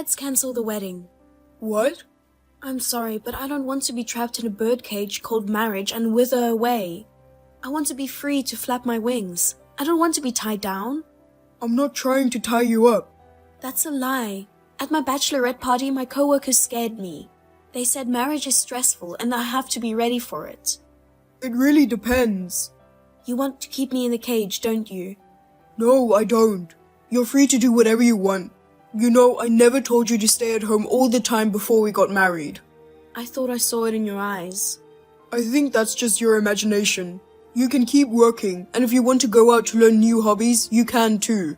Let's cancel the wedding. What? I'm sorry, but I don't want to be trapped in a birdcage called marriage and wither away. I want to be free to flap my wings. I don't want to be tied down. I'm not trying to tie you up. That's a lie. At my bachelorette party, my coworkers scared me. They said marriage is stressful and I have to be ready for it. It really depends. You want to keep me in the cage, don't you? No, I don't. You're free to do whatever you want. You know, I never told you to stay at home all the time before we got married. I thought I saw it in your eyes. I think that's just your imagination. You can keep working, and if you want to go out to learn new hobbies, you can too.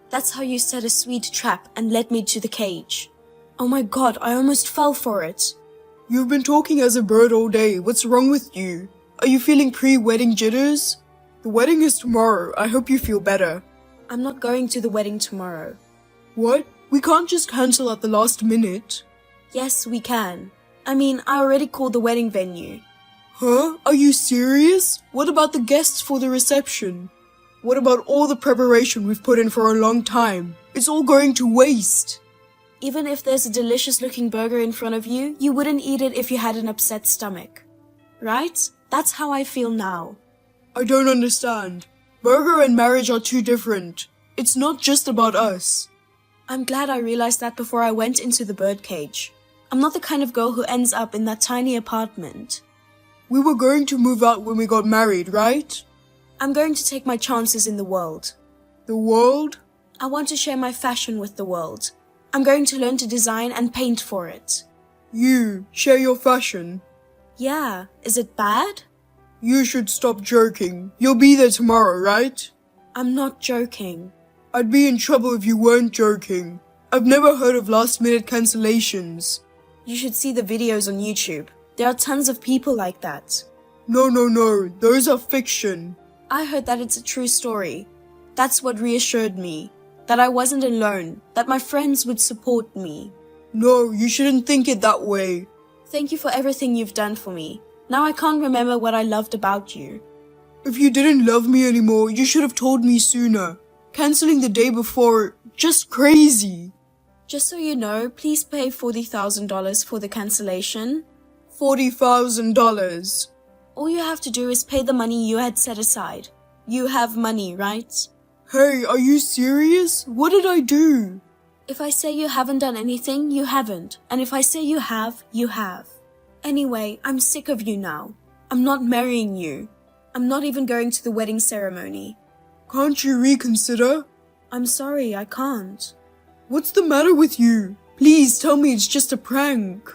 That's how you set a sweet trap and led me to the cage. Oh my god, I almost fell for it. You've been talking as a bird all day. What's wrong with you? Are you feeling pre-wedding jitters? The wedding is tomorrow. I hope you feel better. I'm not going to the wedding tomorrow. What? We can't just cancel at the last minute. Yes, we can. I mean, I already called the wedding venue. Huh? Are you serious? What about the guests for the reception? What about all the preparation we've put in for a long time? It's all going to waste. Even if there's a delicious looking burger in front of you, you wouldn't eat it if you had an upset stomach. Right? That's how I feel now. I don't understand. Burger and marriage are too different. It's not just about us. I'm glad I realized that before I went into the birdcage. I'm not the kind of girl who ends up in that tiny apartment. We were going to move out when we got married, right? I'm going to take my chances in the world. The world? I want to share my fashion with the world. I'm going to learn to design and paint for it. You share your fashion? Yeah, is it bad? You should stop joking. You'll be there tomorrow, right? I'm not joking. I'd be in trouble if you weren't joking. I've never heard of last-minute cancellations. You should see the videos on YouTube. There are tons of people like that. No, those are fiction. I heard that it's a true story. That's what reassured me. That I wasn't alone. That my friends would support me. No, you shouldn't think it that way. Thank you for everything you've done for me. Now I can't remember what I loved about you. If you didn't love me anymore, you should have told me sooner. Canceling the day before, just crazy. Just so you know, please pay $40,000 for the cancellation. $40,000. All you have to do is pay the money you had set aside. You have money, right? Hey, are you serious? What did I do? If I say you haven't done anything, you haven't. And if I say you have, you have. Anyway, I'm sick of you now. I'm not marrying you. I'm not even going to the wedding ceremony. Can't you reconsider? I'm sorry, I can't. What's the matter with you? Please tell me it's just a prank.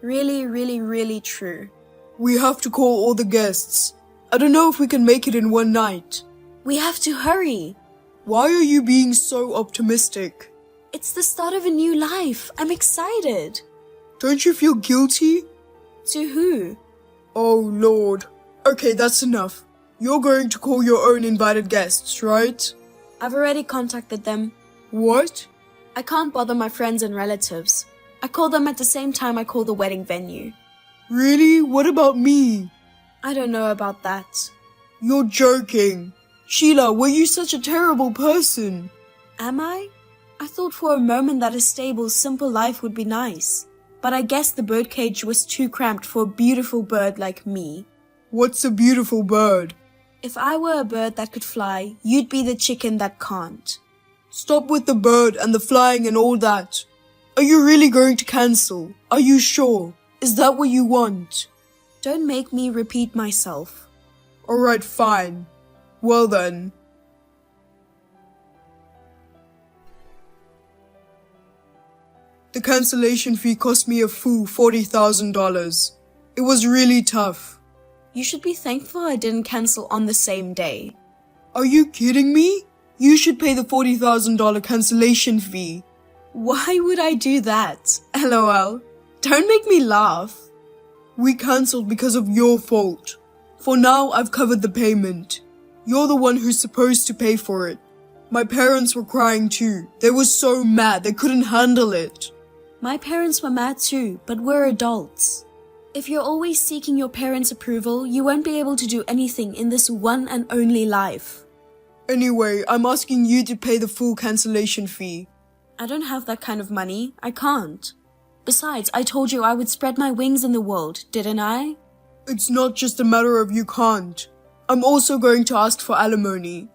Really true. We have to call all the guests. I don't know if we can make it in one night. We have to hurry. Why are you being so optimistic? It's the start of a new life. I'm excited. Don't you feel guilty? To who? Oh, Lord. Okay, that's enough. You're going to call your own invited guests, right? I've already contacted them. What? I can't bother my friends and relatives. I call them at the same time I call the wedding venue. Really? What about me? I don't know about that. You're joking. Sheila, were you such a terrible person? Am I? I thought for a moment that a stable, simple life would be nice. But I guess the birdcage was too cramped for a beautiful bird like me. What's a beautiful bird? If I were a bird that could fly, you'd be the chicken that can't. Stop with the bird and the flying and all that. Are you really going to cancel? Are you sure? Is that what you want? Don't make me repeat myself. Alright, fine. Well then. The cancellation fee cost me a full $40,000. It was really tough. You should be thankful I didn't cancel on the same day. Are you kidding me? You should pay the $40,000 cancellation fee. Why would I do that? LOL. Don't make me laugh. We cancelled because of your fault. For now, I've covered the payment. You're the one who's supposed to pay for it. My parents were crying too. They were so mad they couldn't handle it. My parents were mad too, but we're adults. If you're always seeking your parents' approval, you won't be able to do anything in this one and only life. Anyway, I'm asking you to pay the full cancellation fee. I don't have that kind of money. I can't. Besides, I told you I would spread my wings in the world, didn't I? It's not just a matter of you can't. I'm also going to ask for alimony.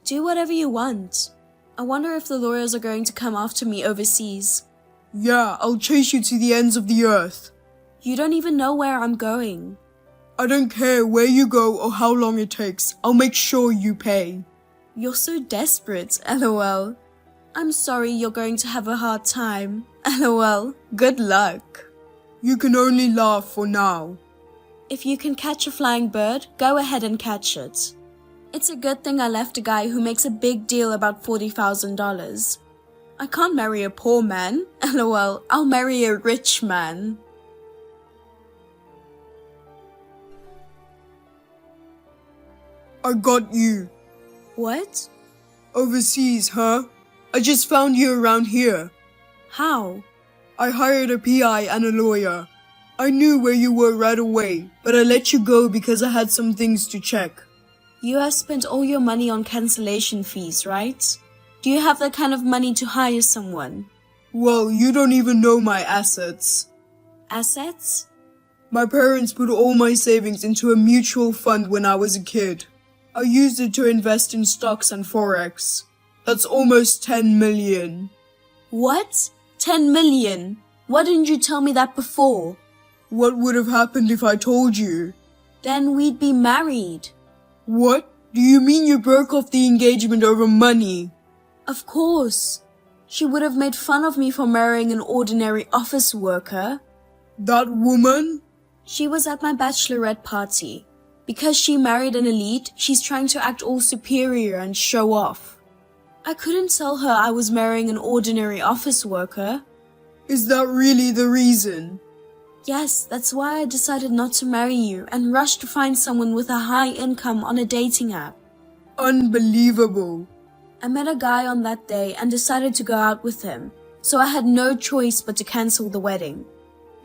Do whatever you want. I wonder if the lawyers are going to come after me overseas. Yeah, I'll chase you to the ends of the earth. You don't even know where I'm going. I don't care where you go or how long it takes. I'll make sure you pay. You're so desperate, lol. I'm sorry you're going to have a hard time. LOL. Good luck. You can only laugh for now. If you can catch a flying bird, go ahead and catch it. It's a good thing I left a guy who makes a big deal about $40,000. I can't marry a poor man. LOL. I'll marry a rich man. I got you. What? Overseas, huh? I just found you around here. How? I hired a PI and a lawyer. I knew where you were right away, but I let you go because I had some things to check. You have spent all your money on cancellation fees, right? Do you have that kind of money to hire someone? Well, you don't even know my assets. Assets? My parents put all my savings into a mutual fund when I was a kid. I used it to invest in stocks and forex. That's almost 10 million. What? 10 million? Why didn't you tell me that before? What would have happened if I told you? Then we'd be married. What? Do you mean you broke off the engagement over money? Of course. She would have made fun of me for marrying an ordinary office worker. That woman? She was at my bachelorette party. Because she married an elite, she's trying to act all superior and show off. I couldn't tell her I was marrying an ordinary office worker. Is that really the reason? Yes, that's why I decided not to marry you and rushed to find someone with a high income on a dating app. Unbelievable. I met a guy on that day and decided to go out with him, so I had no choice but to cancel the wedding.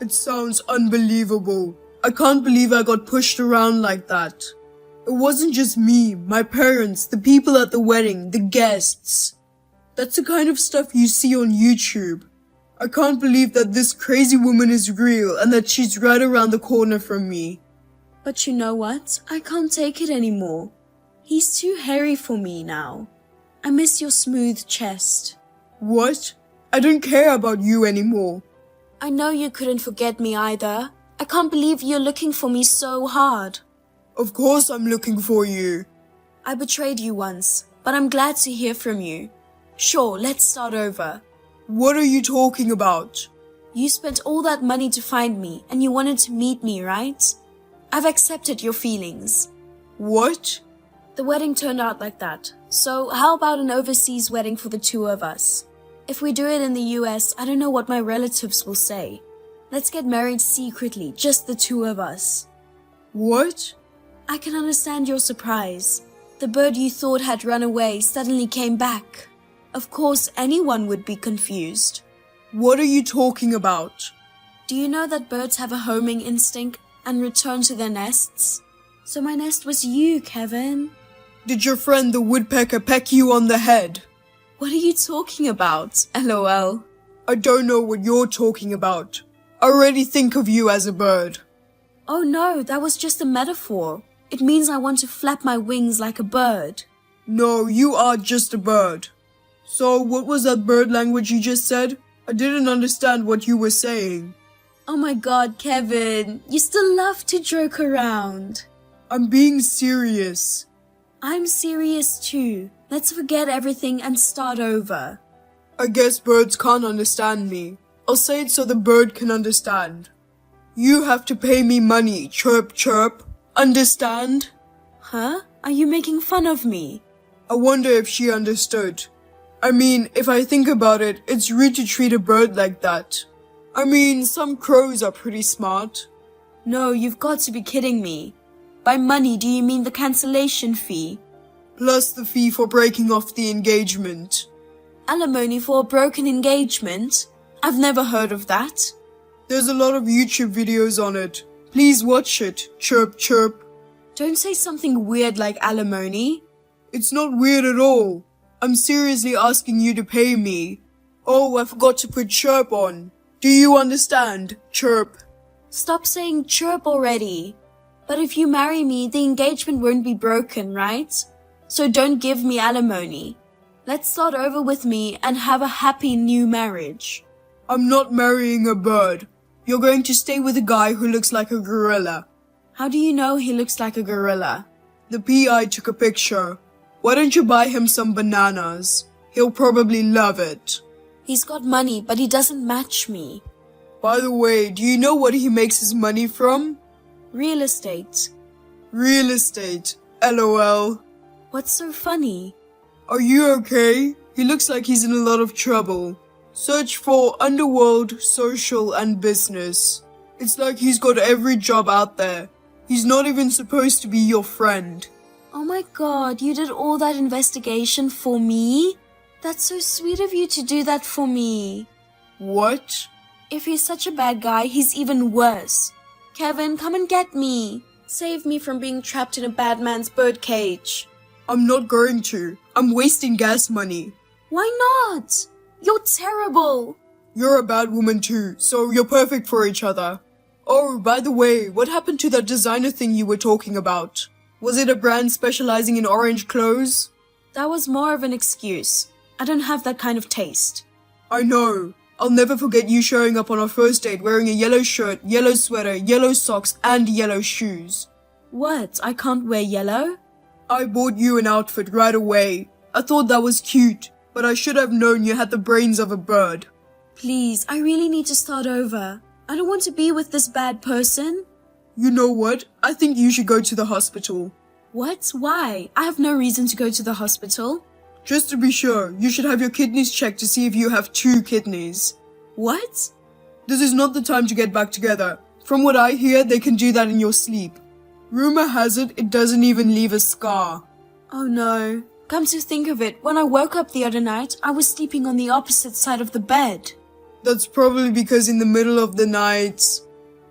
It sounds unbelievable. I can't believe I got pushed around like that. It wasn't just me, my parents, the people at the wedding, the guests. That's the kind of stuff you see on YouTube. I can't believe that this crazy woman is real and that she's right around the corner from me. But you know what? I can't take it anymore. He's too hairy for me now. I miss your smooth chest. What? I don't care about you anymore. I know you couldn't forget me either. I can't believe you're looking for me so hard. Of course I'm looking for you. I betrayed you once, but I'm glad to hear from you. Sure, let's start over. What are you talking about? You spent all that money to find me, and you wanted to meet me, right? I've accepted your feelings. What? The wedding turned out like that. So how about an overseas wedding for the two of us? If we do it in the US, I don't know what my relatives will say. Let's get married secretly, just the two of us. What? I can understand your surprise. The bird you thought had run away suddenly came back. Of course, anyone would be confused. What are you talking about? Do you know that birds have a homing instinct and return to their nests? So my nest was you, Kevin. Did your friend the woodpecker peck you on the head? What are you talking about? LOL. I don't know what you're talking about. I already think of you as a bird. Oh no, that was just a metaphor. It means I want to flap my wings like a bird. No, you are just a bird. So, what was that bird language you just said? I didn't understand what you were saying. Oh my god, Kevin, you still love to joke around. I'm being serious. I'm serious too. Let's forget everything and start over. I guess birds can't understand me. I'll say it so the bird can understand. You have to pay me money, chirp chirp. Understand? Huh? Are you making fun of me? I wonder if she understood. I mean, if I think about it, it's rude to treat a bird like that. I mean, some crows are pretty smart. No, you've got to be kidding me. By money, do you mean the cancellation fee? Plus the fee for breaking off the engagement. Alimony for a broken engagement? I've never heard of that. There's a lot of YouTube videos on it. Please watch it, chirp chirp. Don't say something weird like alimony. It's not weird at all. I'm seriously asking you to pay me. Oh, I forgot to put chirp on. Do you understand? Chirp. Stop saying chirp already. But if you marry me, the engagement won't be broken, right? So don't give me alimony. Let's start over with me and have a happy new marriage. I'm not marrying a bird. You're going to stay with a guy who looks like a gorilla. How do you know he looks like a gorilla? The PI took a picture. Why don't you buy him some bananas? He'll probably love it. He's got money, but he doesn't match me. By the way, do you know what he makes his money from? Real estate. Real estate. LOL. What's so funny? Are you okay? He looks like he's in a lot of trouble. Search for underworld, social, and business. It's like he's got every job out there. He's not even supposed to be your friend. Oh my god, you did all that investigation for me? That's so sweet of you to do that for me. What? If he's such a bad guy, he's even worse. Kevin, come and get me. Save me from being trapped in a bad man's bird cage. I'm not going to. I'm wasting gas money. Why not? You're terrible. You're a bad woman too, so you're perfect for each other. Oh, by the way, what happened to that designer thing you were talking about? Was it a brand specializing in orange clothes? That was more of an excuse. I don't have that kind of taste. I know. I'll never forget you showing up on our first date wearing a yellow shirt, yellow sweater, yellow socks, and yellow shoes. What? I can't wear yellow? I bought you an outfit right away. I thought that was cute, but I should have known you had the brains of a bird. Please, I really need to start over. I don't want to be with this bad person. You know what? I think you should go to the hospital. What? Why? I have no reason to go to the hospital. Just to be sure, you should have your kidneys checked to see if you have 2 kidneys. What? This is not the time to get back together. From what I hear, they can do that in your sleep. Rumor has it, it doesn't even leave a scar. Oh no. Come to think of it, when I woke up the other night, I was sleeping on the opposite side of the bed. That's probably because in the middle of the night...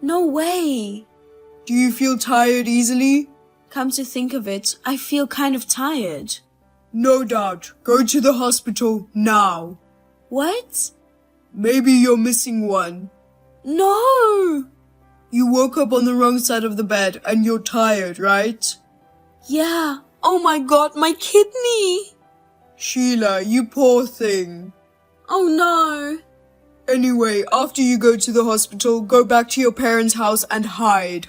No way. Do you feel tired easily? Come to think of it, I feel kind of tired. No doubt. Go to the hospital now. What? Maybe you're missing one. No! You woke up on the wrong side of the bed and you're tired, right? Yeah. Oh my god, my kidney! Sheila, you poor thing. Oh no. Anyway, after you go to the hospital, go back to your parents' house and hide.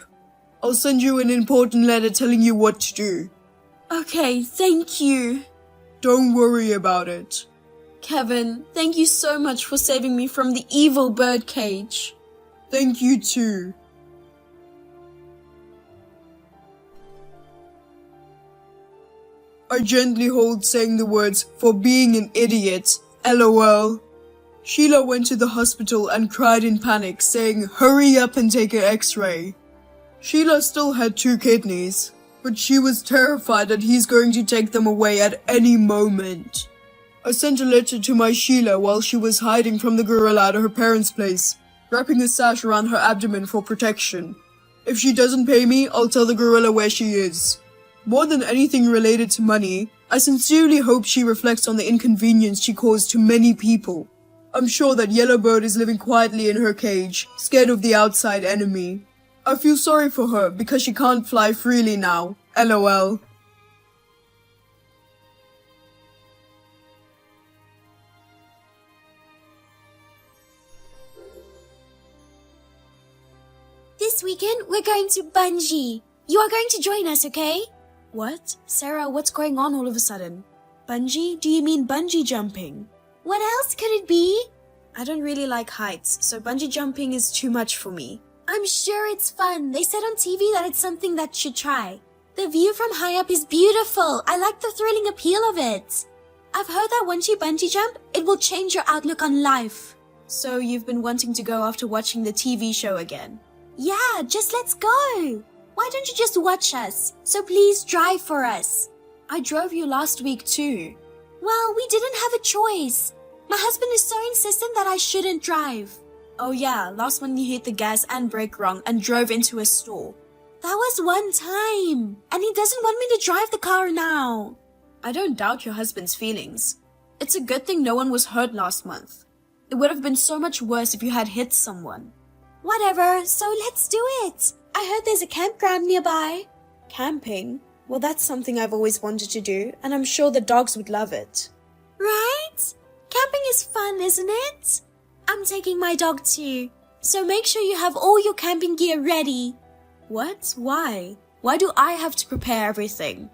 I'll send you an important letter telling you what to do. Okay, thank you. Don't worry about it. Kevin, thank you so much for saving me from the evil bird cage. Thank you too. I gently hold saying the words, for being an idiot, LOL. Sheila went to the hospital and cried in panic, saying, hurry up and take an x-ray. Sheila still had 2 kidneys, but she was terrified that he's going to take them away at any moment. I sent a letter to my Sheila while she was hiding from the gorilla at her parents' place, wrapping a sash around her abdomen for protection. If she doesn't pay me, I'll tell the gorilla where she is. More than anything related to money, I sincerely hope she reflects on the inconvenience she caused to many people. I'm sure that Yellowbird is living quietly in her cage, scared of the outside enemy. I feel sorry for her because she can't fly freely now. LOL. This weekend, we're going to bungee. You are going to join us, okay? What? Sarah, what's going on all of a sudden? Bungee? Do you mean bungee jumping? What else could it be? I don't really like heights, so bungee jumping is too much for me. I'm sure it's fun. They said on TV that it's something that should try. The view from high up is beautiful. I like the thrilling appeal of it. I've heard that once you bungee jump, it will change your outlook on life. So you've been wanting to go after watching the TV show again? Yeah, just let's go. Why don't you just watch us? So please drive for us. I drove you last week too. Well, we didn't have a choice. My husband is so insistent that I shouldn't drive. Oh yeah, last one you hit the gas and brake wrong and drove into a store. That was one time. And he doesn't want me to drive the car now. I don't doubt your husband's feelings. It's a good thing no one was hurt last month. It would have been so much worse if you had hit someone. Whatever, so let's do it. I heard there's a campground nearby. Camping? Well, that's something I've always wanted to do, and I'm sure the dogs would love it. Right? Camping is fun, isn't it? I'm taking my dog too, so make sure you have all your camping gear ready. What? Why? Why do I have to prepare everything?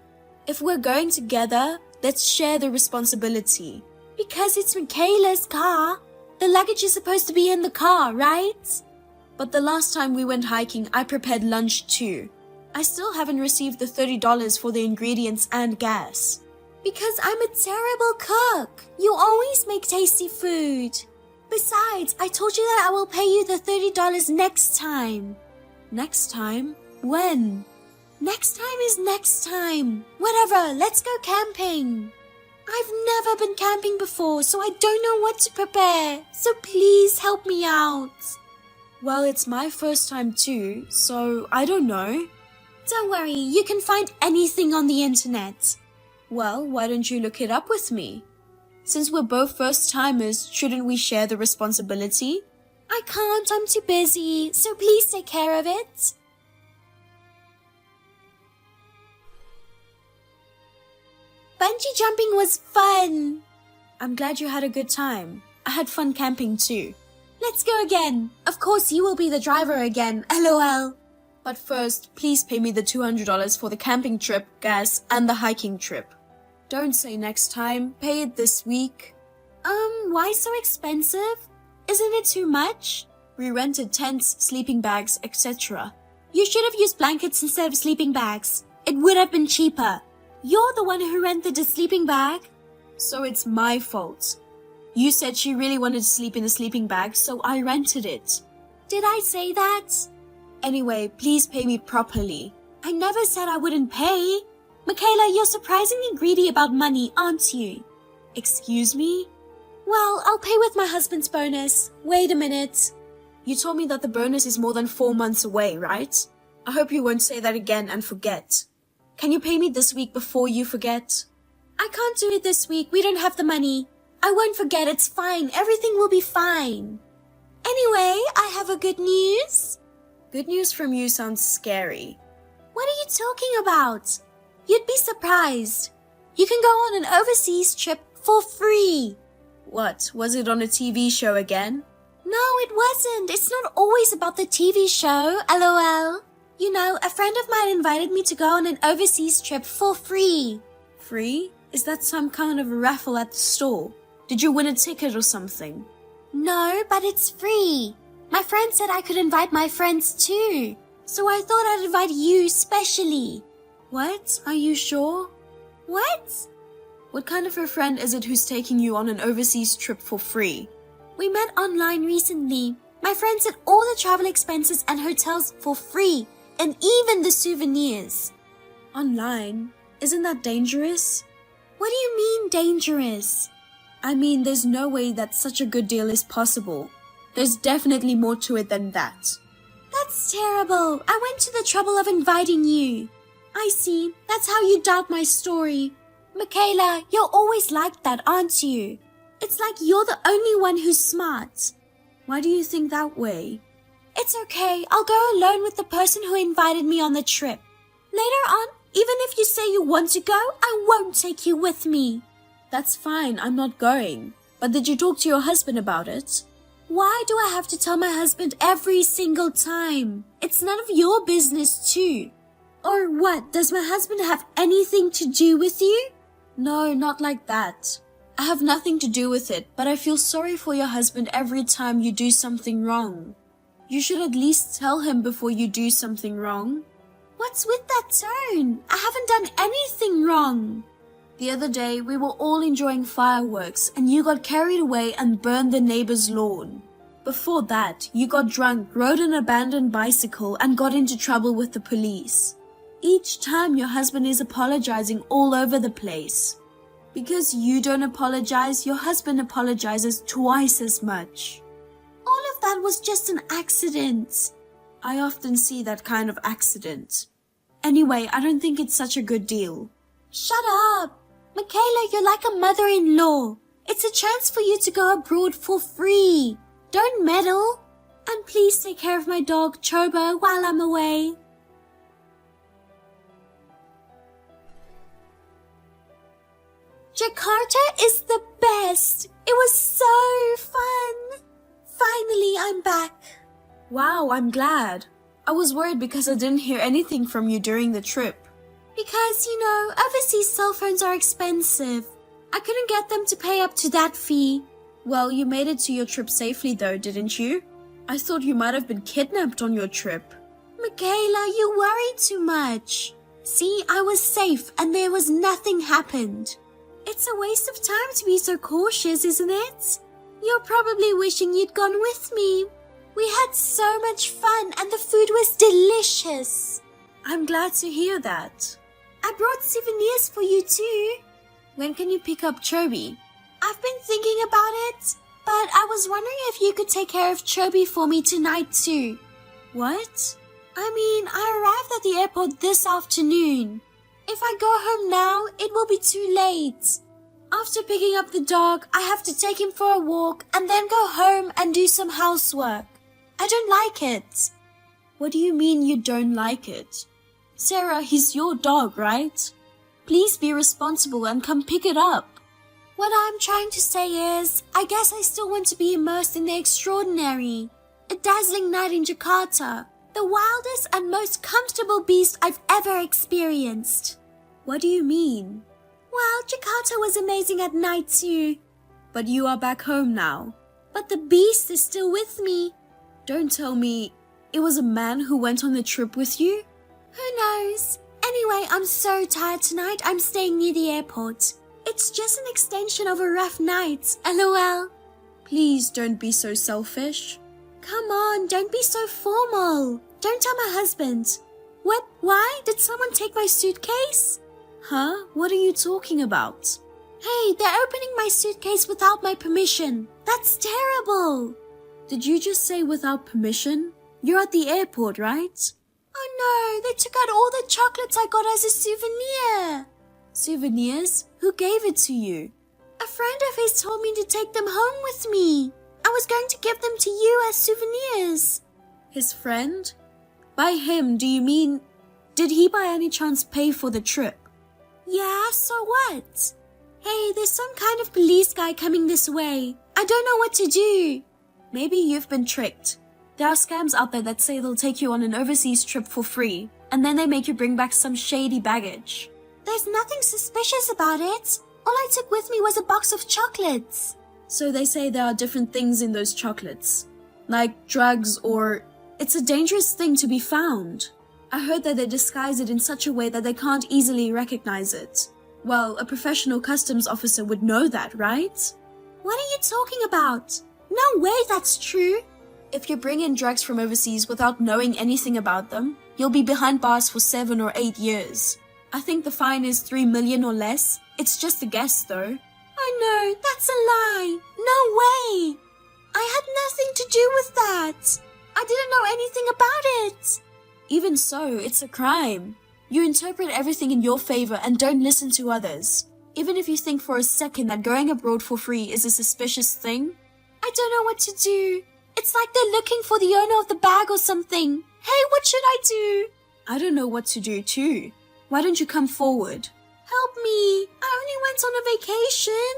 If we're going together, let's share the responsibility. Because it's Michaela's car. The luggage is supposed to be in the car, right? But the last time we went hiking, I prepared lunch too. I still haven't received the $30 for the ingredients and gas. Because I'm a terrible cook. You always make tasty food. Besides, I told you that I will pay you the $30 next time. Next time? When? Next time is next time. Whatever, let's go camping. I've never been camping before, so I don't know what to prepare. So please help me out. Well, it's my first time too, so I don't know. Don't worry, you can find anything on the internet. Well, why don't you look it up with me? Since we're both first-timers, shouldn't we share the responsibility? I can't, I'm too busy, so please take care of it. Bungee jumping was fun. I'm glad you had a good time. I had fun camping too. Let's go again. Of course, you will be the driver again, LOL. But first, please pay me the $200 for the camping trip, gas, and the hiking trip. Don't say next time, pay it this week. Why so expensive? Isn't it too much? We rented tents, sleeping bags, etc. You should have used blankets instead of sleeping bags. It would have been cheaper. You're the one who rented a sleeping bag. So it's my fault. You said she really wanted to sleep in a sleeping bag, so I rented it. Did I say that? Anyway, please pay me properly. I never said I wouldn't pay. Michaela, you're surprisingly greedy about money, aren't you? Excuse me? Well, I'll pay with my husband's bonus. Wait a minute. You told me that the bonus is more than 4 months away, right? I hope you won't say that again and forget. Can you pay me this week before you forget? I can't do it this week. We don't have the money. I won't forget. It's fine. Everything will be fine. Anyway, I have a good news. Good news from you sounds scary. What are you talking about? You'd be surprised. You can go on an overseas trip for free. What, was it on a TV show again? No, it wasn't. It's not always about the TV show, LOL. You know, a friend of mine invited me to go on an overseas trip for free. Free? Is that some kind of a raffle at the store? Did you win a ticket or something? No, but it's free. My friend said I could invite my friends too. So I thought I'd invite you specially. What? Are you sure? What? What kind of a friend is it who's taking you on an overseas trip for free? We met online recently. My friend said all the travel expenses and hotels for free, and even the souvenirs. Online? Isn't that dangerous? What do you mean dangerous? I mean, there's no way that such a good deal is possible. There's definitely more to it than that. That's terrible. I went to the trouble of inviting you. I see. That's how you doubt my story. Michaela, you're always like that, aren't you? It's like you're the only one who's smart. Why do you think that way? It's okay. I'll go alone with the person who invited me on the trip. Later on, even if you say you want to go, I won't take you with me. That's fine. I'm not going. But did you talk to your husband about it? Why do I have to tell my husband every single time? It's none of your business too. Or what? Does my husband have anything to do with you? No, not like that. I have nothing to do with it, but I feel sorry for your husband every time you do something wrong. You should at least tell him before you do something wrong. What's with that tone? I haven't done anything wrong. The other day, we were all enjoying fireworks and you got carried away and burned the neighbor's lawn. Before that, you got drunk, rode an abandoned bicycle and got into trouble with the police. Each time your husband is apologizing all over the place. Because you don't apologize, your husband apologizes twice as much. All of that was just an accident. I often see that kind of accident. Anyway, I don't think it's such a good deal. Shut up. Michaela, you're like a mother-in-law. It's a chance for you to go abroad for free. Don't meddle. And please take care of my dog, Chobo, while I'm away. Jakarta is the best. It was so fun. Finally, I'm back. Wow, I'm glad. I was worried because I didn't hear anything from you during the trip. Because, overseas cell phones are expensive. I couldn't get them to pay up to that fee. Well, you made it to your trip safely though, didn't you? I thought you might have been kidnapped on your trip. Michaela, you worry too much. See, I was safe and there was nothing happened. It's a waste of time to be so cautious, isn't it? You're probably wishing you'd gone with me. We had so much fun and the food was delicious. I'm glad to hear that. I brought souvenirs for you too. When can you pick up Chobi? I've been thinking about it, but I was wondering if you could take care of Chobi for me tonight too. What? I arrived at the airport this afternoon. If I go home now, it will be too late. After picking up the dog, I have to take him for a walk and then go home and do some housework. I don't like it. What do you mean you don't like it? Sarah, he's your dog, right? Please be responsible and come pick it up. What I'm trying to say is, I guess I still want to be immersed in the extraordinary. A dazzling night in Jakarta. The wildest and most comfortable beast I've ever experienced. What do you mean? Well, Jakarta was amazing at night too. But you are back home now. But the beast is still with me. Don't tell me it was a man who went on the trip with you? Who knows? Anyway, I'm so tired tonight. I'm staying near the airport. It's just an extension of a rough night. LOL. Please don't be so selfish. Come on, don't be so formal. Don't tell my husband. What? Why? Did someone take my suitcase? Huh? What are you talking about? Hey, they're opening my suitcase without my permission. That's terrible. Did you just say without permission? You're at the airport, right? Oh no, they took out all the chocolates I got as a souvenir. Souvenirs? Who gave it to you? A friend of his told me to take them home with me. I was going to give them to you as souvenirs. His friend? By him, do you mean... Did he by any chance pay for the trip? Yeah, so what? Hey, there's some kind of police guy coming this way. I don't know what to do. Maybe you've been tricked. There are scams out there that say they'll take you on an overseas trip for free, and then they make you bring back some shady baggage. There's nothing suspicious about it. All I took with me was a box of chocolates. So they say there are different things in those chocolates, like drugs or... It's a dangerous thing to be found. I heard that they disguise it in such a way that they can't easily recognize it. Well, a professional customs officer would know that, right? What are you talking about? No way that's true. If you bring in drugs from overseas without knowing anything about them, you'll be behind bars for 7 or 8 years. I think the fine is 3 million or less. It's just a guess though. Oh no, that's a lie. No way. I had nothing to do with that. I didn't know anything about it. Even so, it's a crime. You interpret everything in your favor and don't listen to others. Even if you think for a second that going abroad for free is a suspicious thing. I don't know what to do. It's like they're looking for the owner of the bag or something. Hey, what should I do? I don't know what to do too. Why don't you come forward? Help me. I only went on a vacation.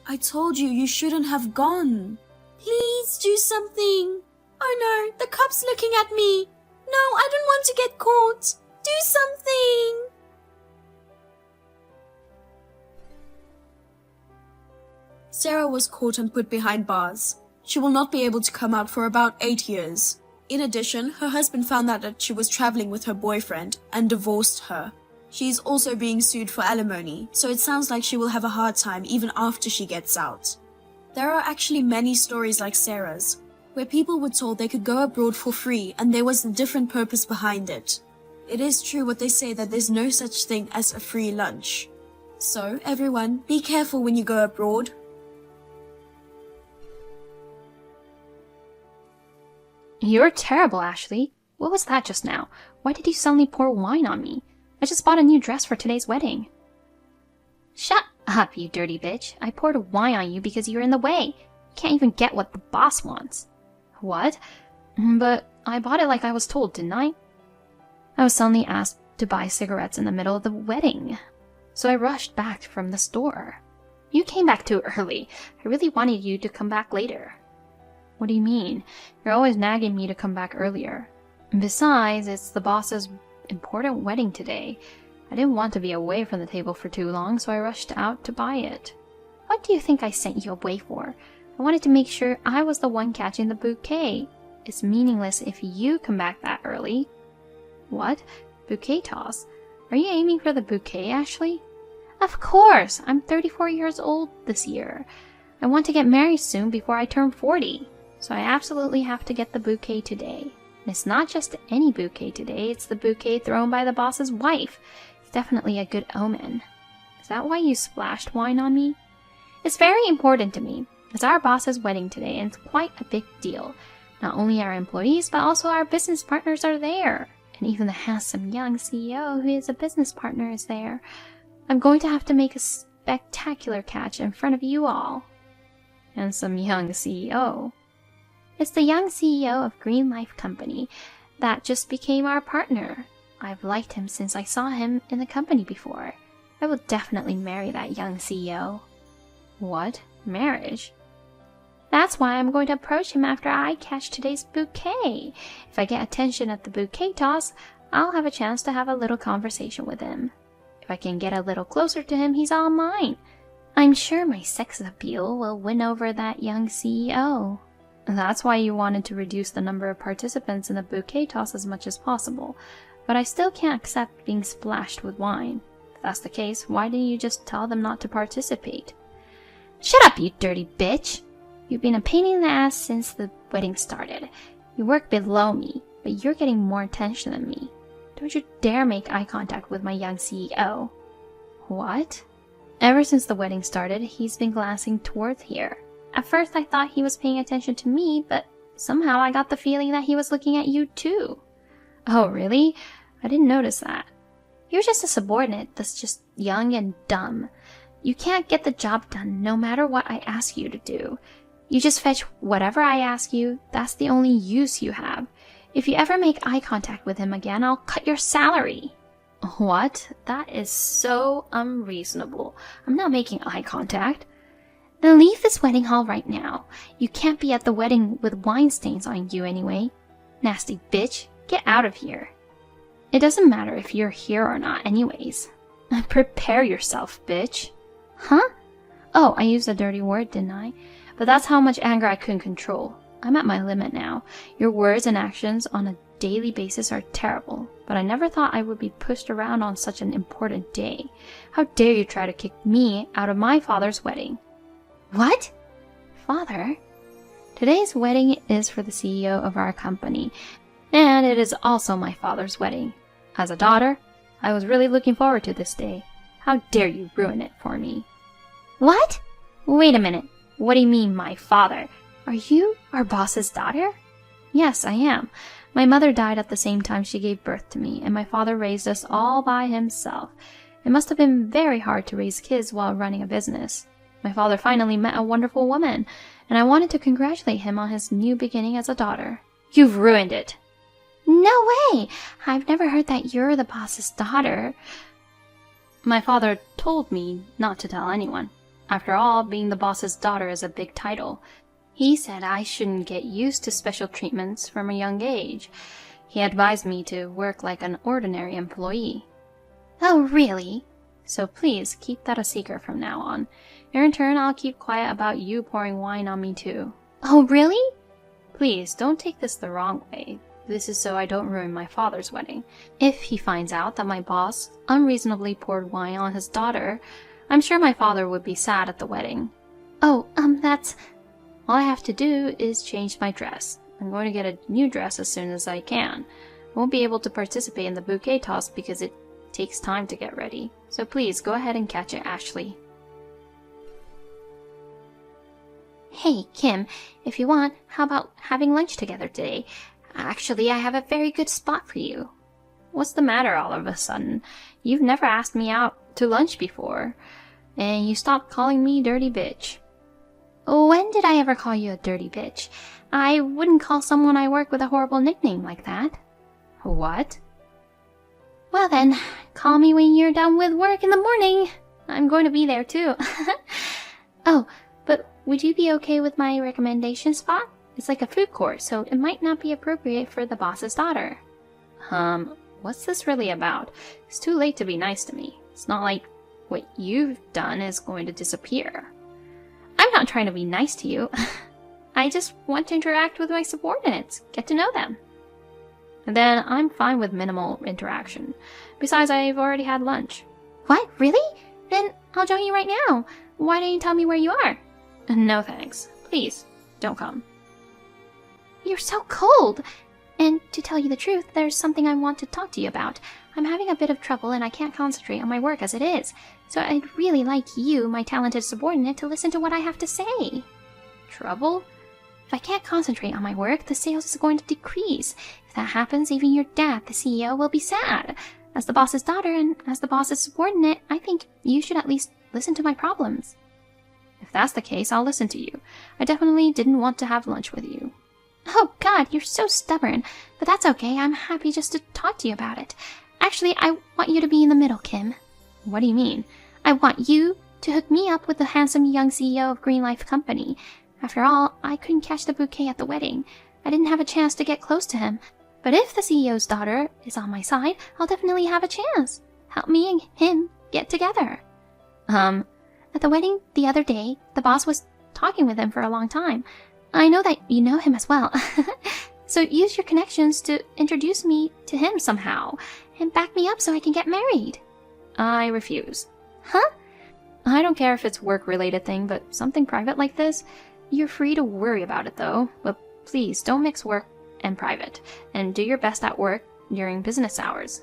I told you you shouldn't have gone. Please do something. Oh no, the cop's looking at me. No, I don't want to get caught. Do something. Sarah was caught and put behind bars. She will not be able to come out for about 8 years. In addition, her husband found out that she was traveling with her boyfriend and divorced her. She is also being sued for alimony, so it sounds like she will have a hard time even after she gets out. There are actually many stories like Sarah's, where people were told they could go abroad for free and there was a different purpose behind it. It is true what they say that there's no such thing as a free lunch. So, everyone, be careful when you go abroad. You're terrible, Ashley. What was that just now? Why did you suddenly pour wine on me? I just bought a new dress for today's wedding. Shut up, you dirty bitch. I poured wine on you because you're in the way. You can't even get what the boss wants. What? But I bought it like I was told, didn't I? I was suddenly asked to buy cigarettes in the middle of the wedding, so I rushed back from the store. You came back too early. I really wanted you to come back later. What do you mean? You're always nagging me to come back earlier. And besides, it's the boss's important wedding today. I didn't want to be away from the table for too long, so I rushed out to buy it. What do you think I sent you away for? I wanted to make sure I was the one catching the bouquet. It's meaningless if you come back that early. What? Bouquet toss? Are you aiming for the bouquet, Ashley? Of course! I'm 34 years old this year. I want to get married soon before I turn 40. So I absolutely have to get the bouquet today. And it's not just any bouquet today, it's the bouquet thrown by the boss's wife. It's definitely a good omen. Is that why you splashed wine on me? It's very important to me. It's our boss's wedding today, and it's quite a big deal. Not only our employees, but also our business partners are there. And even the handsome young CEO who is a business partner is there. I'm going to have to make a spectacular catch in front of you all. Handsome young CEO. It's the young CEO of Green Life Company that just became our partner. I've liked him since I saw him in the company before. I will definitely marry that young CEO. What? Marriage? That's why I'm going to approach him after I catch today's bouquet. If I get attention at the bouquet toss, I'll have a chance to have a little conversation with him. If I can get a little closer to him, he's all mine. I'm sure my sex appeal will win over that young CEO. That's why you wanted to reduce the number of participants in the bouquet toss as much as possible. But I still can't accept being splashed with wine. If that's the case, why didn't you just tell them not to participate? Shut up, you dirty bitch! You've been a pain in the ass since the wedding started. You work below me, but you're getting more attention than me. Don't you dare make eye contact with my young CEO. What? Ever since the wedding started, he's been glancing towards here. At first I thought he was paying attention to me, but somehow I got the feeling that he was looking at you too. Oh, really? I didn't notice that. You're just a subordinate that's just young and dumb. You can't get the job done no matter what I ask you to do. You just fetch whatever I ask you. That's the only use you have. If you ever make eye contact with him again, I'll cut your salary. What? That is so unreasonable. I'm not making eye contact. Then leave this wedding hall right now. You can't be at the wedding with wine stains on you anyway. Nasty bitch, get out of here. It doesn't matter if you're here or not anyways. Prepare yourself, bitch. Huh? Oh, I used a dirty word, didn't I? But that's how much anger I couldn't control. I'm at my limit now. Your words and actions on a daily basis are terrible, but I never thought I would be pushed around on such an important day. How dare you try to kick me out of my father's wedding? What? Father? Today's wedding is for the CEO of our company, and it is also my father's wedding. As a daughter, I was really looking forward to this day. How dare you ruin it for me? What? Wait a minute. What do you mean, my father? Are you our boss's daughter? Yes, I am. My mother died at the same time she gave birth to me, and my father raised us all by himself. It must have been very hard to raise kids while running a business. My father finally met a wonderful woman, and I wanted to congratulate him on his new beginning as a daughter. You've ruined it. No way! I've never heard that you're the boss's daughter. My father told me not to tell anyone. After all, being the boss's daughter is a big title. He said I shouldn't get used to special treatments from a young age. He advised me to work like an ordinary employee. Oh, really? So please keep that a secret from now on. In turn, I'll keep quiet about you pouring wine on me too. Oh, really? Please, don't take this the wrong way. This is so I don't ruin my father's wedding. If he finds out that my boss unreasonably poured wine on his daughter, I'm sure my father would be sad at the wedding. Oh, that's... All I have to do is change my dress. I'm going to get a new dress as soon as I can. I won't be able to participate in the bouquet toss because it takes time to get ready. So please, go ahead and catch it, Ashley. Hey, Kim, if you want, how about having lunch together today? Actually, I have a very good spot for you. What's the matter all of a sudden? You've never asked me out to lunch before. And you stop calling me dirty bitch. When did I ever call you a dirty bitch? I wouldn't call someone I work with a horrible nickname like that. What? Well then, call me when you're done with work in the morning. I'm going to be there too. Oh, but would you be okay with my recommendation spot? It's like a food court, so it might not be appropriate for the boss's daughter. What's this really about? It's too late to be nice to me. It's not like what you've done is going to disappear. I'm not trying to be nice to you. I just want to interact with my subordinates, get to know them. And then I'm fine with minimal interaction. Besides, I've already had lunch. What? Really? Then I'll join you right now. Why don't you tell me where you are? No thanks. Please, don't come. You're so cold. And to tell you the truth, there's something I want to talk to you about. I'm having a bit of trouble and I can't concentrate on my work as it is. So I'd really like you, my talented subordinate, to listen to what I have to say. Trouble? If I can't concentrate on my work, the sales is going to decrease. If that happens, even your dad, the CEO, will be sad. As the boss's daughter and as the boss's subordinate, I think you should at least listen to my problems. If that's the case, I'll listen to you. I definitely didn't want to have lunch with you. Oh god, you're so stubborn. But that's okay, I'm happy just to talk to you about it. Actually, I want you to be in the middle, Kim. What do you mean? I want you to hook me up with the handsome young CEO of Green Life Company. After all, I couldn't catch the bouquet at the wedding. I didn't have a chance to get close to him. But if the CEO's daughter is on my side, I'll definitely have a chance. Help me and him get together. At the wedding the other day, the boss was talking with him for a long time. I know that you know him as well. So use your connections to introduce me to him somehow, and back me up so I can get married. I refuse. Huh? I don't care if it's work-related thing, but something private like this, you're free to worry about it though. But please don't mix work and private, and do your best at work during business hours.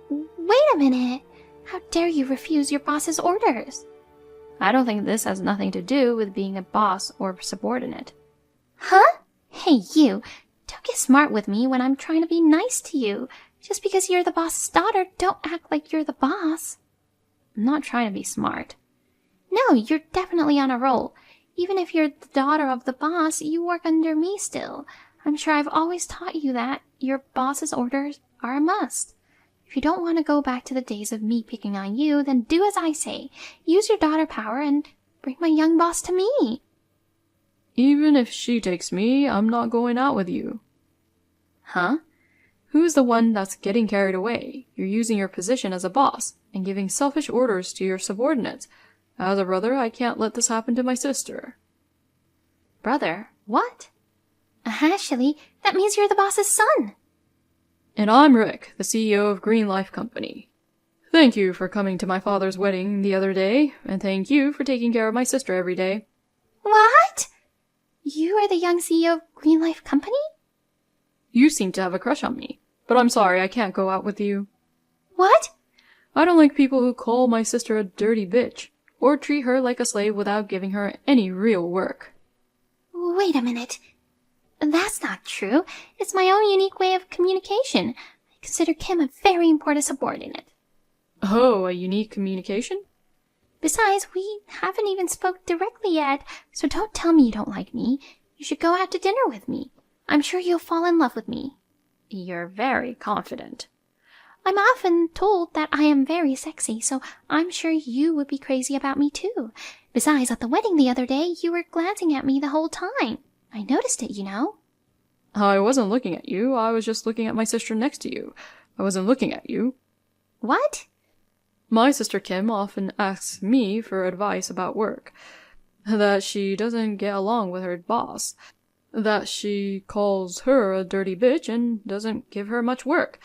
Wait a minute! How dare you refuse your boss's orders? I don't think this has nothing to do with being a boss or subordinate. Huh? Hey you! Don't get smart with me when I'm trying to be nice to you. Just because you're the boss's daughter, don't act like you're the boss. I'm not trying to be smart. No, you're definitely on a roll. Even if you're the daughter of the boss, you work under me still. I'm sure I've always taught you that your boss's orders are a must. If you don't want to go back to the days of me picking on you, then do as I say. Use your daughter power and bring my young boss to me. Even if she takes me, I'm not going out with you. Huh? Who's the one that's getting carried away? You're using your position as a boss and giving selfish orders to your subordinates. As a brother, I can't let this happen to my sister. Brother? What? Actually, that means you're the boss's son. And I'm Rick, the CEO of Green Life Company. Thank you for coming to my father's wedding the other day, and thank you for taking care of my sister every day. What? You are the young CEO of Green Life Company? You seem to have a crush on me, but I'm sorry I can't go out with you. What? I don't like people who call my sister a dirty bitch, or treat her like a slave without giving her any real work. Wait a minute. That's not true. It's my own unique way of communication. I consider Kim a very important subordinate. Oh, a unique communication? Besides, we haven't even spoke directly yet, so don't tell me you don't like me. You should go out to dinner with me. I'm sure you'll fall in love with me. You're very confident. I'm often told that I am very sexy, so I'm sure you would be crazy about me too. Besides, at the wedding the other day, you were glancing at me the whole time. I noticed it, you know. I wasn't looking at you. I was just looking at my sister next to you. I wasn't looking at you. What? My sister Kim often asks me for advice about work. That she doesn't get along with her boss. That she calls her a dirty bitch and doesn't give her much work.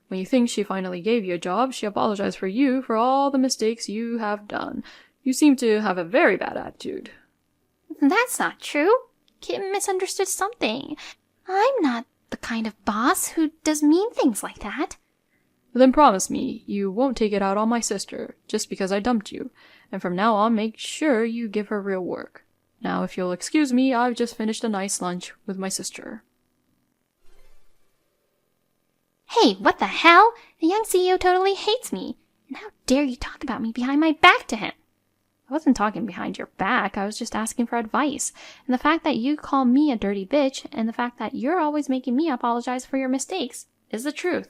When you think she finally gave you a job, she apologized for you for all the mistakes you have done. You seem to have a very bad attitude. That's not true. Kim misunderstood something. I'm not the kind of boss who does mean things like that. Then promise me you won't take it out on my sister just because I dumped you, and from now on make sure you give her real work. Now, if you'll excuse me, I've just finished a nice lunch with my sister. Hey, what the hell? The young CEO totally hates me. And how dare you talk about me behind my back to him? I wasn't talking behind your back, I was just asking for advice. And the fact that you call me a dirty bitch, and the fact that you're always making me apologize for your mistakes, is the truth.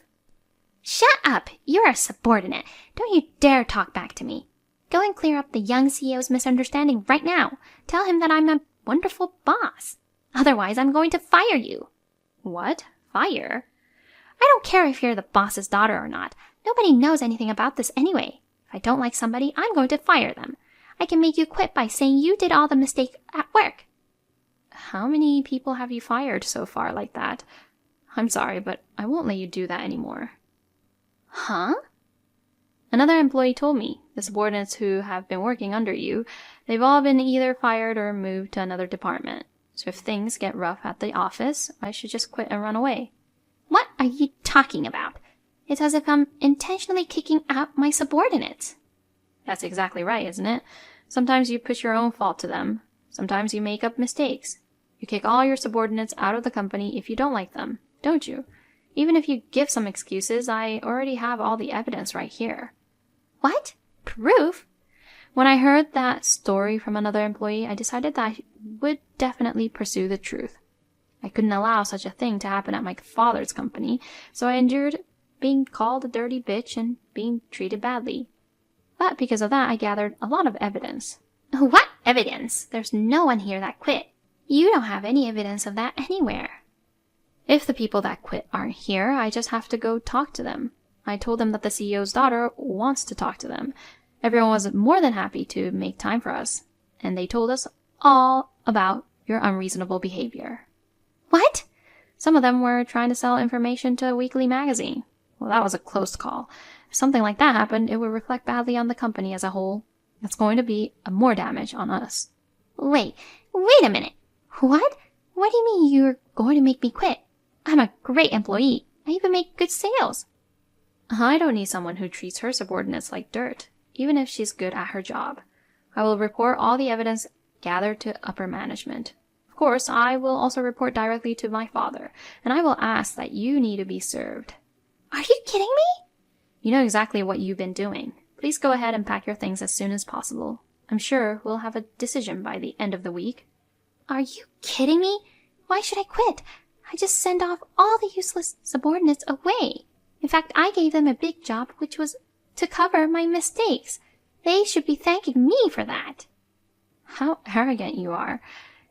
Shut up! You're a subordinate. Don't you dare talk back to me. Go and clear up the young CEO's misunderstanding right now. Tell him that I'm a wonderful boss. Otherwise, I'm going to fire you. What? Fire? I don't care if you're the boss's daughter or not. Nobody knows anything about this anyway. If I don't like somebody, I'm going to fire them. I can make you quit by saying you did all the mistake at work. How many people have you fired so far like that? I'm sorry, but I won't let you do that anymore. Huh? Another employee told me, the subordinates who have been working under you, they've all been either fired or moved to another department. So if things get rough at the office, I should just quit and run away. What are you talking about? It's as if I'm intentionally kicking out my subordinates. That's exactly right, isn't it? Sometimes you push your own fault to them. Sometimes you make up mistakes. You kick all your subordinates out of the company if you don't like them, don't you? Even if you give some excuses, I already have all the evidence right here. What? Proof? When I heard that story from another employee, I decided that I would definitely pursue the truth. I couldn't allow such a thing to happen at my father's company, so I endured being called a dirty bitch and being treated badly. But because of that, I gathered a lot of evidence. What evidence? There's no one here that quit. You don't have any evidence of that anywhere. If the people that quit aren't here, I just have to go talk to them. I told them that the CEO's daughter wants to talk to them. Everyone was more than happy to make time for us, and they told us all about your unreasonable behavior. What? Some of them were trying to sell information to a weekly magazine. Well, that was a close call. If something like that happened, it would reflect badly on the company as a whole. It's going to be more damage on us. Wait a minute. What? What do you mean you're going to make me quit? I'm a great employee. I even make good sales. I don't need someone who treats her subordinates like dirt, even if she's good at her job. I will report all the evidence gathered to upper management. Of course, I will also report directly to my father, and I will ask that you need to be served. Are you kidding me? You know exactly what you've been doing. Please go ahead and pack your things as soon as possible. I'm sure we'll have a decision by the end of the week. Are you kidding me? Why should I quit? I just send off all the useless subordinates away. In fact, I gave them a big job, which was to cover my mistakes. They should be thanking me for that. How arrogant you are.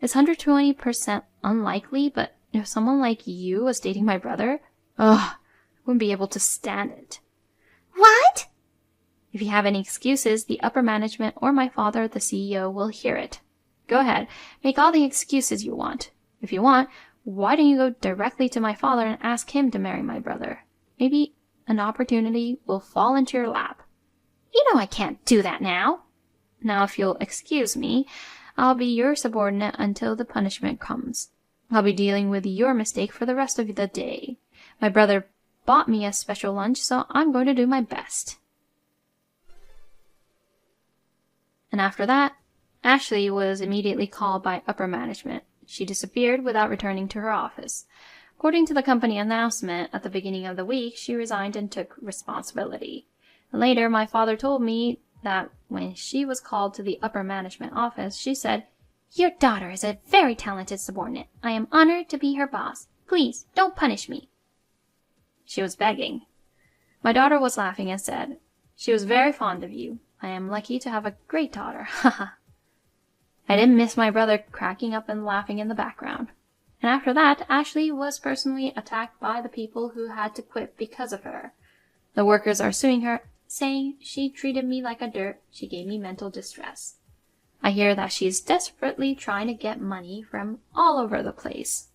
It's 120% unlikely, but if someone like you was dating my brother, I wouldn't be able to stand it. What? If you have any excuses, the upper management or my father, the CEO, will hear it. Go ahead, make all the excuses you want. If you want, why don't you go directly to my father and ask him to marry my brother? Maybe an opportunity will fall into your lap. You know I can't do that now. Now, if you'll excuse me, I'll be your subordinate until the punishment comes. I'll be dealing with your mistake for the rest of the day. My brother bought me a special lunch, so I'm going to do my best. And after that, Ashley was immediately called by upper management. She disappeared without returning to her office. According to the company announcement, at the beginning of the week, she resigned and took responsibility. Later, my father told me that when she was called to the upper management office, she said, "Your daughter is a very talented subordinate. I am honored to be her boss. Please, don't punish me." She was begging. My daughter was laughing and said, "She was very fond of you. I am lucky to have a great daughter. Haha." I didn't miss my brother cracking up and laughing in the background. And after that, Ashley was personally attacked by the people who had to quit because of her. The workers are suing her, saying she treated me like a dirt, she gave me mental distress. I hear that she's desperately trying to get money from all over the place.